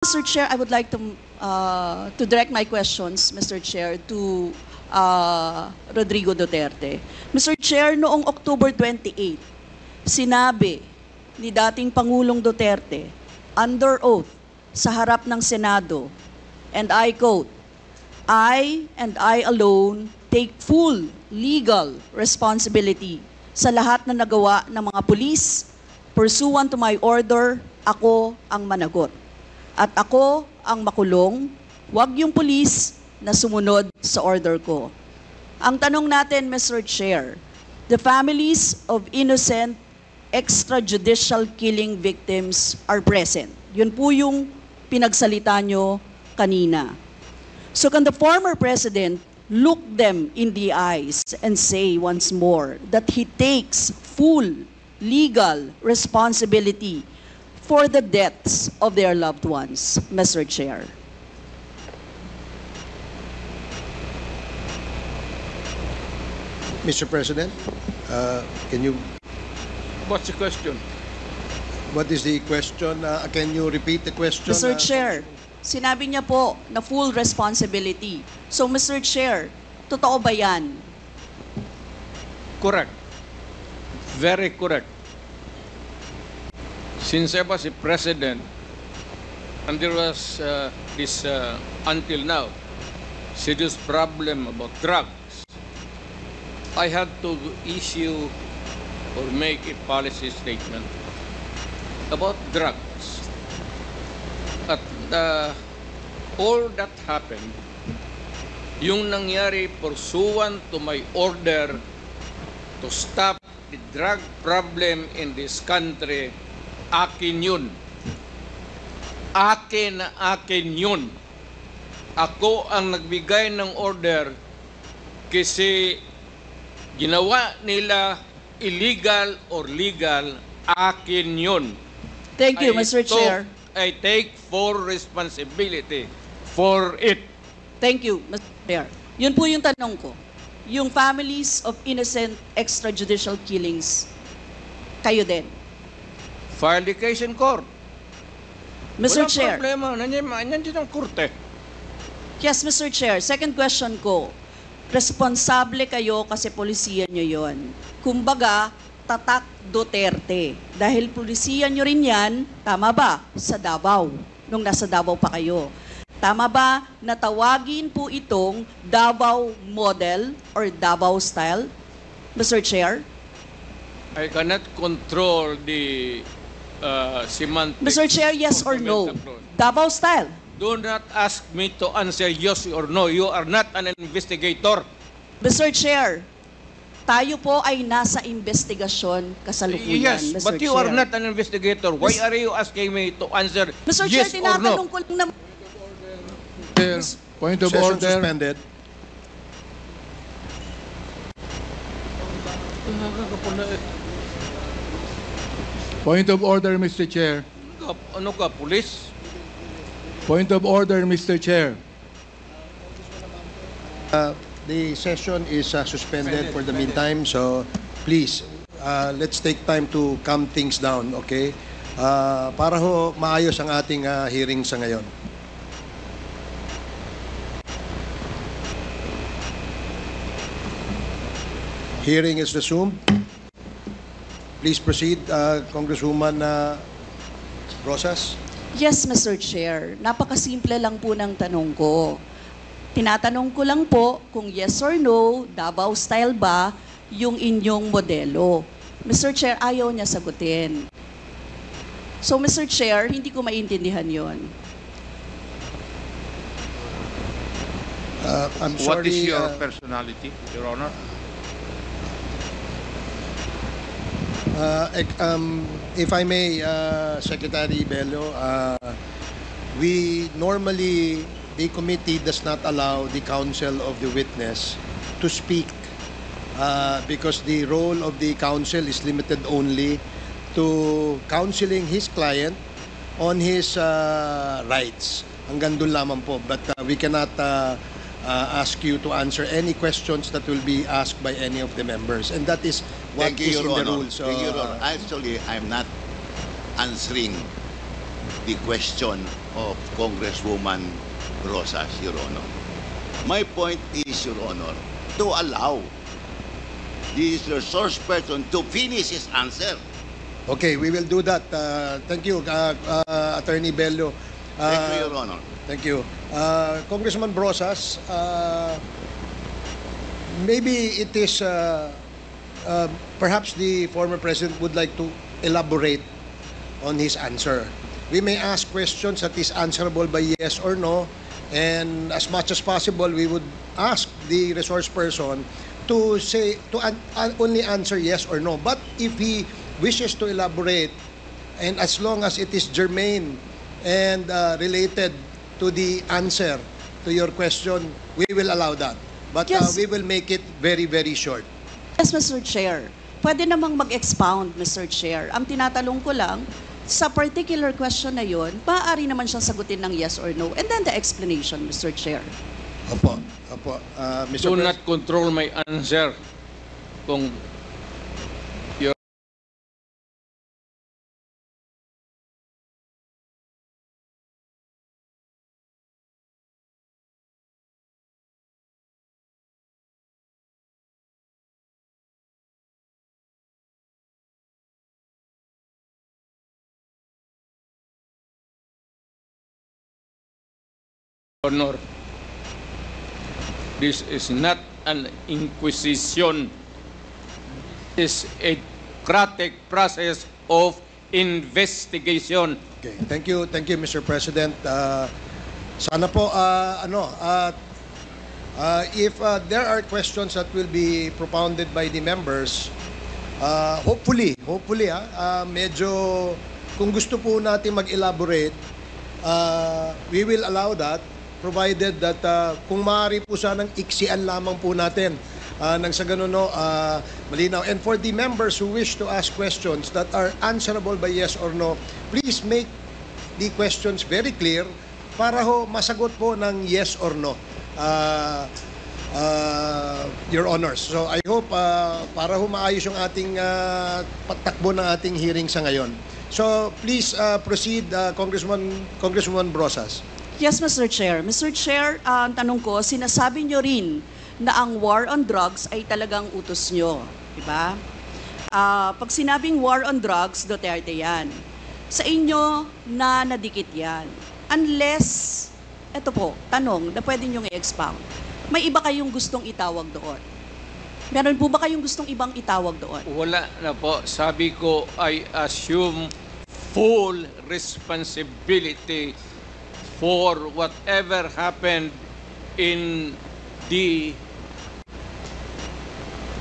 Mr. Chair, I would like to direct my questions, Mr. Chair, to Rodrigo Duterte. Mr. Chair, noong October 28, sinabi ni dating Pangulong Duterte under oath sa harap ng Senado, and I quote, "I and I alone take full legal responsibility sa lahat na nagawa ng mga pulis. Pursuant to my order, ako ang managot. At ako ang makulong, wag yung pulis na sumunod sa order ko." Ang tanong natin, Mr. Chair, the families of innocent extrajudicial killing victims are present. Yun po yung pinagsalita nyo kanina. So can the former president look them in the eyes and say once more that he takes full legal responsibility for the deaths of their loved ones, Mr. Chair? Mr. President, can you? What's the question? What is the question? Can you repeat the question? Mr. Chair, sinabi niya po na full responsibility. So, Mr. Chair, totoo ba yan? Correct. Very correct. Since I was a president, and there was this, until now, serious problem about drugs, I had to issue or make a policy statement about drugs. At all that happened, yung nangyari pursuant to my order to stop the drug problem in this country, akin yun. Akin yun. Ako ang nagbigay ng order kasi ginawa nila illegal or legal, akin yun. Thank you, Mr. Chair. I take full responsibility for it. Thank you, Mr. Chair. Yun po yung tanong ko. Yung families of innocent extrajudicial killings, kayo din. File the case in court. Mr. Walang Chair. problema. Nandiyan ang korte. Yes, Mr. Chair. Second question ko. Responsable kayo kasi polisiyan nyo yon. Kumbaga, tatak Duterte. Dahil polisiyan nyo rin yan, tama ba? Sa Davao, nung nasa Davao pa kayo. Tama ba na tawagin po itong Davao model or Davao style, Mr. Chair? I cannot control the semantics. Mr. Chair, yes or no? Abroad. Davao style. Do not ask me to answer yes or no. You are not an investigator. Mr. Chair, tayo po ay nasa investigasyon kasalukuyan, Yes, Mr. but you Chair. are not an investigator. Why are you asking me to answer Mr. yes Chair, or no? tinatanong ko lang naman. Chair, point of Session order. suspended. Point of order, Mr. Chair. Ano ka, police? Point of order, Mr. Chair. The session is suspended for the meantime, so please, let's take time to calm things down, okay? Para ho maayos ang ating hearing sa ngayon. Hearing is resumed. Please proceed, Congresswoman Rosas. Yes, Mr. Chair. Napakasimple lang po ng tanong ko. Tinatanong ko lang po kung yes or no, Davao style ba yung inyong modelo. Mr. Chair, ayaw niya sagutin. So, Mr. Chair, hindi ko maintindihan yon. I'm What is sorry, your personality, Your Honor? if I may, Secretary Bello, we normally, the committee does not allow the counsel of the witness to speak because the role of the counsel is limited only to counseling his client on his rights. Hanggang doon lamang po. But we cannot ask you to answer any questions that will be asked by any of the members. And that is what Thank you, is in Your the Honor. rules. Thank you, Your Honor. Actually, I'm not answering the question of Congresswoman Rosas, Your Honor. My point is, Your Honor, to allow the resource person to finish his answer. Okay, we will do that. Thank you, Attorney Bello. Thank you, Your Honor. Thank you. Congressman Brosas, maybe it is, perhaps the former president would like to elaborate on his answer. We may ask questions that is answerable by yes or no, and as much as possible, we would ask the resource person to say, only answer yes or no. But if he wishes to elaborate, and as long as it is germane and related to the answer to your question, we will allow that. But Yes. we will make it very, very short. Yes, Mr. Chair. Pwede namang mag-expound, Mr. Chair. Ang tinatanong ko lang, sa particular question na yun, maaari naman siyang sagutin ng yes or no. And then the explanation, Mr. Chair. Opo, opo. Mr. Do Pres- not control my answer. Kung Honor, this is not an inquisition. This is a democratic process of investigation. Okay, thank you, Mr. President. Sana po, if there are questions that will be propounded by the members, hopefully, medyo, kung gusto po natin mag-elaborate, we will allow that, provided that kung maaari po sanang iksian lamang po natin nang sa ganun, malinaw. And for the members who wish to ask questions that are answerable by yes or no, please make the questions very clear para ho masagot po ng yes or no, Your Honors. So I hope para ho maayos yung ating patakbo ng ating hearing sa ngayon. So please proceed, Congresswoman Brosas. Yes, Mr. Chair. Mr. Chair, ang tanong ko, sinasabi nyo rin na ang war on drugs ay talagang utos nyo. Diba? Pag sinabing war on drugs, Duterte yan. Sa inyo na nadikit yan. Unless, eto po, tanong na pwede nyo i-expound. May iba kayong gustong itawag doon? Meron po ba kayong gustong ibang itawag doon? Wala na po. Sabi ko, I assume full responsibility for whatever happened in the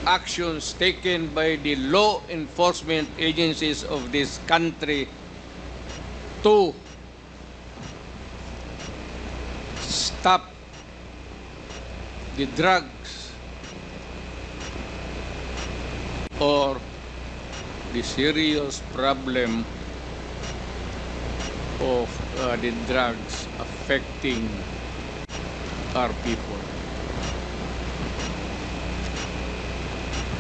actions taken by the law enforcement agencies of this country to stop the drugs or the serious problem of the drugs affecting our people.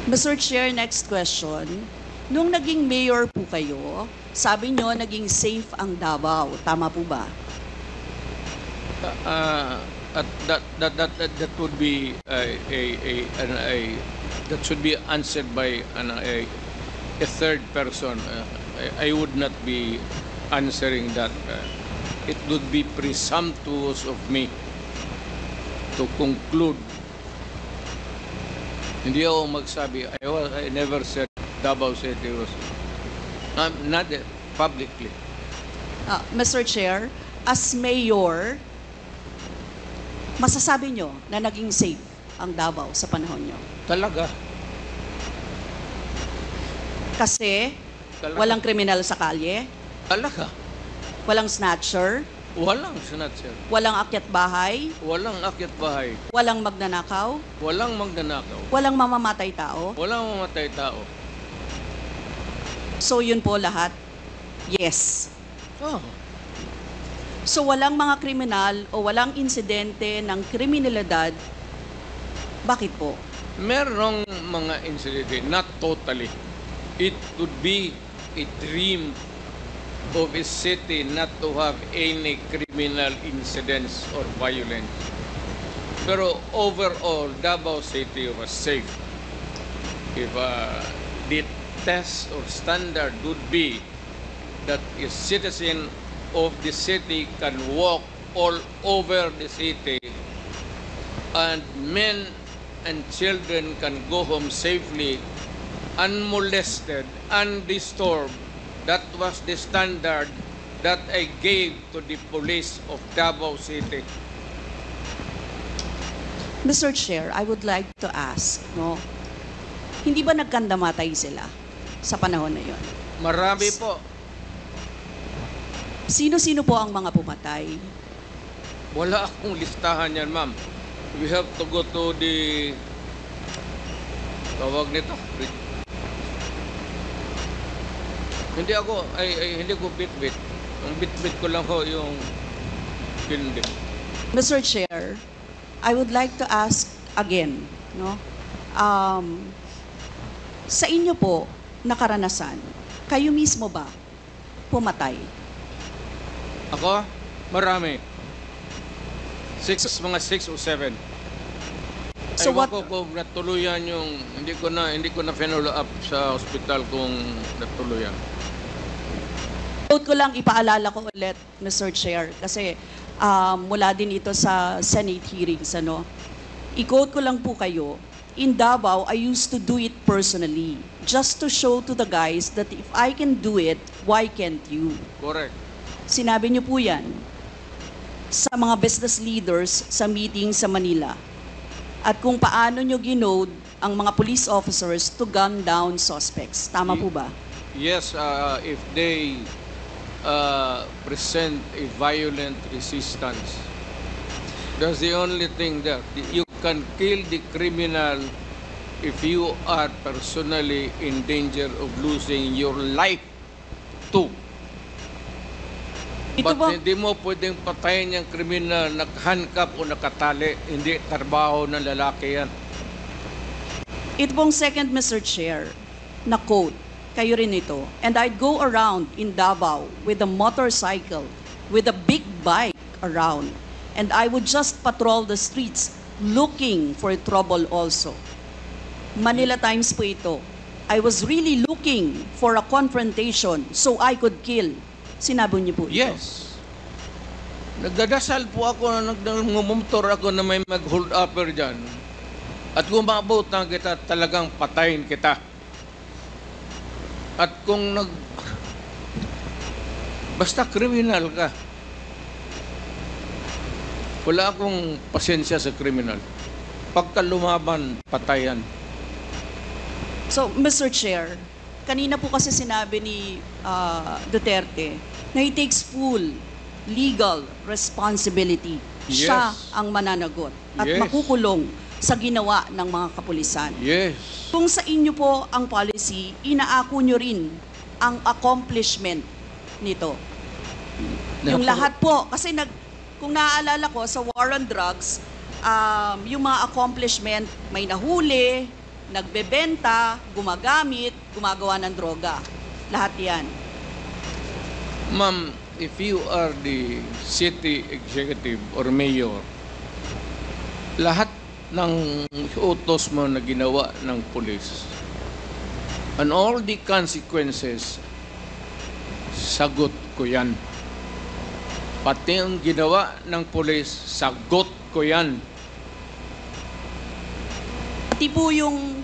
Mr. Chair, next question. Nung naging mayor po kayo, sabi nyo naging safe ang Davao. Tama po ba? That would be that should be answered by a third person. I would not be answering that. It would be presumptuous of me to conclude. Hindi ako magsabi. I never said Davao City was not publicly. Mr. Chair, as mayor, masasabi nyo na naging safe ang Davao sa panahon nyo? Talaga. Kasi walang kriminal sa kalye, Talaga. walang snatcher, Walang snatcher. walang akyat bahay, Walang akyat bahay. walang magnanakaw, Walang magnanakaw. walang mamamatay tao. Walang mamatay tao. So yun po lahat, yes. Oh. So walang mga kriminal o walang insidente ng kriminalidad, bakit po? Merong mga incident, not totally. It could be a dream of a city not to have any criminal incidents or violence. Pero overall, Davao City was safe. If the test or standard would be that a citizen of the city can walk all over the city and men and children can go home safely, unmolested, undisturbed. That was the standard that I gave to the police of Davao City. Mr. Chair, I would like to ask, no, hindi ba nagkandamatay sila sa panahon na yon? Marami po. Sino-sino po ang mga pumatay? Wala akong listahan yan, ma'am. We have to go to the tawag nito. Hindi ko bit-bit. Ang bit-bit ko lang ho yung hindi. Mr. Chair, I would like to ask again, no? Sa inyo po na karanasan, kayo mismo ba pumatay? Ako? Marami. Mga 6 o 7. So Ewan what- ko kung natuluyan yung hindi ko na follow up sa hospital kung natuluyan. Quote ko lang, ipaalala ko ulit, Mr. Chair, kasi mula din ito sa Senate hearings, ano? I-quote ko lang po kayo, in Davao, I used to do it personally, just to show to the guys that if I can do it, why can't you? Correct. Sinabi niyo po yan sa mga business leaders sa meeting sa Manila. At kung paano niyo ginode ang mga police officers to gun down suspects. Tama po ba? Yes, if they present a violent resistance. That's the only thing there. You can kill the criminal if you are personally in danger of losing your life too. Ito But ba, hindi mo pwedeng patayin yung kriminal nakahandcuff o nakatali. Hindi trabaho ng lalaki yan. ito pong second, Mr. Chair, na quote, kayo rin ito. And I'd go around in Davao with a motorcycle, with a big bike around. And I would just patrol the streets looking for trouble also. Manila Times po ito. I was really looking for a confrontation so I could kill. Sinabi niyo po ito. Yes. Nagdadasal po ako na nagmumotor ako na may mag-hold upper dyan. At kung maabot na kita, talagang patayin kita. At kung basta kriminal ka, wala akong pasensya sa kriminal. Pagka lumaban, patayan. So, Mr. Chair, kanina po kasi sinabi ni Duterte na he takes full legal responsibility. Yes. Siya ang mananagot at Yes. makukulong sa ginawa ng mga kapulisan. Yes. Kung sa inyo po ang policy, inaako nyo rin ang accomplishment nito. Yung lahat po, kasi kung naaalala ko sa war on drugs, yung mga accomplishment, may nahuli, nagbebenta, gumagamit, gumagawa ng droga. Lahat yan. Ma'am, if you are the city executive or mayor, lahat ng utos mo na ginawa ng police and all the consequences, sagot ko yan. Pati ang ginawa ng police, sagot ko yan. Pati po yung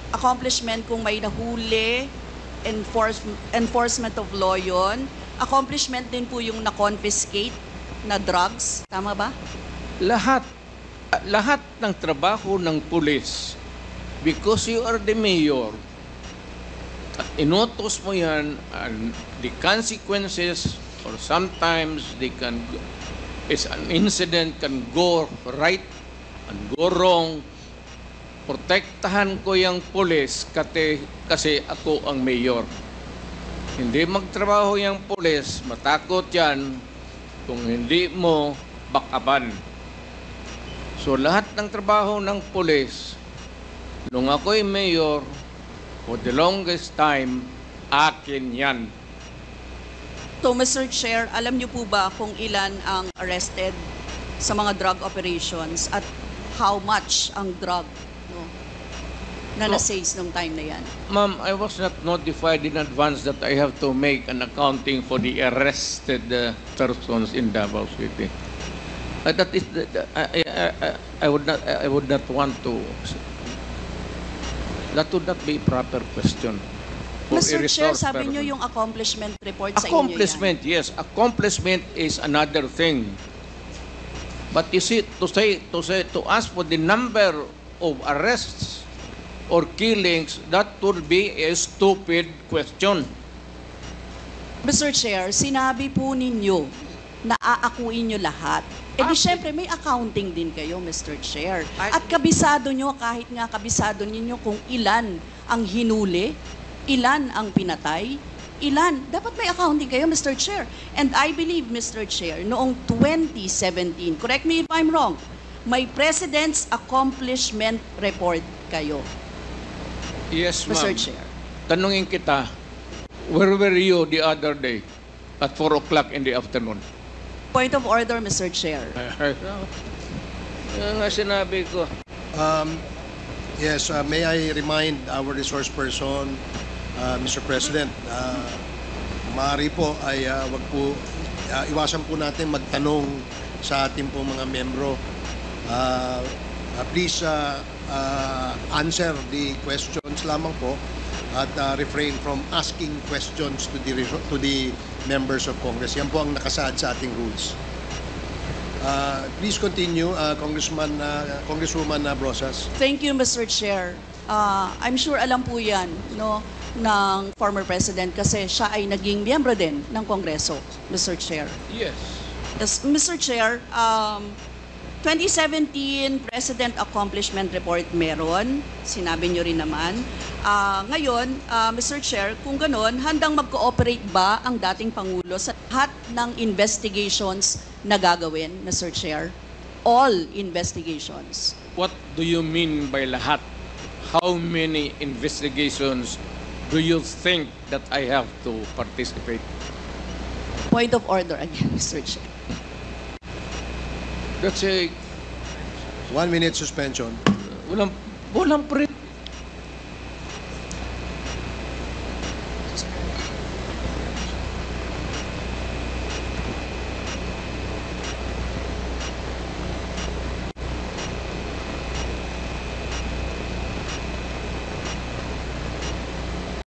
accomplishment kung may nahuli, enforcement of law yun. Accomplishment din po yung na-confiscate na drugs. Tama ba? Lahat ng trabaho ng police, because you are the mayor, at inutos mo yan, and the consequences, or sometimes an incident can go right and go wrong. Protektahan ko yung police kasi ako ang mayor. Hindi magtrabaho yung police, matakot yan kung hindi mo bakaban. So lahat ng trabaho ng police, nung ako'y mayor, for the longest time, akin yan. So, Mr. Chair, alam niyo po ba kung ilan ang arrested sa mga drug operations at how much ang drug, no, na No. na-seize nung time na yan? Ma'am, I was not notified in advance that I have to make an accounting for the arrested persons in Davao City. That is, I would not want to. That would not be a proper question. For a Mr. Chair, resource sabi niyo person. yung accomplishment report sa inyo yan. Accomplishment, yes. Accomplishment is another thing. But you see, to ask for the number of arrests or killings, that would be a stupid question. Mr. Chair, sinabi po ninyo na aakuin nyo lahat. Eh di syempre may accounting din kayo, Mr. Chair. At kabisado nyo, kahit nga kabisado ninyo kung ilan ang hinuli, ilan ang pinatay, ilan. Dapat may accounting kayo, Mr. Chair. And I believe, Mr. Chair, noong 2017, correct me if I'm wrong, may President's Accomplishment Report kayo, Yes, Mr. ma'am. Chair. Tanungin kita, where were you the other day at 4 o'clock in the afternoon? Point of order, Mr. Chair. Yan nga sinabi ko. Yes, may I remind our resource person, Mr. President, maaari po ay wag po, iwasan po natin magtanong sa ating po mga membro. Please answer the questions lamang po at refrain from asking questions to the members of Congress. Yan po ang nakasaad sa ating rules. Please continue, Congresswoman Brosas. Thank you, Mr. Chair. I'm sure alam po yan, no, ng former President kasi siya ay naging miyembro din ng Kongreso, Mr. Chair. Yes. Yes, Mr. Chair, 2017 President Accomplishment Report meron, sinabi nyo rin naman. Ngayon, Mr. Chair, kung ganon, handang mag-cooperate ba ang dating Pangulo sa lahat ng investigations na gagawin, Mr. Chair? All investigations. What do you mean by lahat? How many investigations do you think that I have to participate? Point of order again, Mr. Chair. That's a 1 minute suspension. walang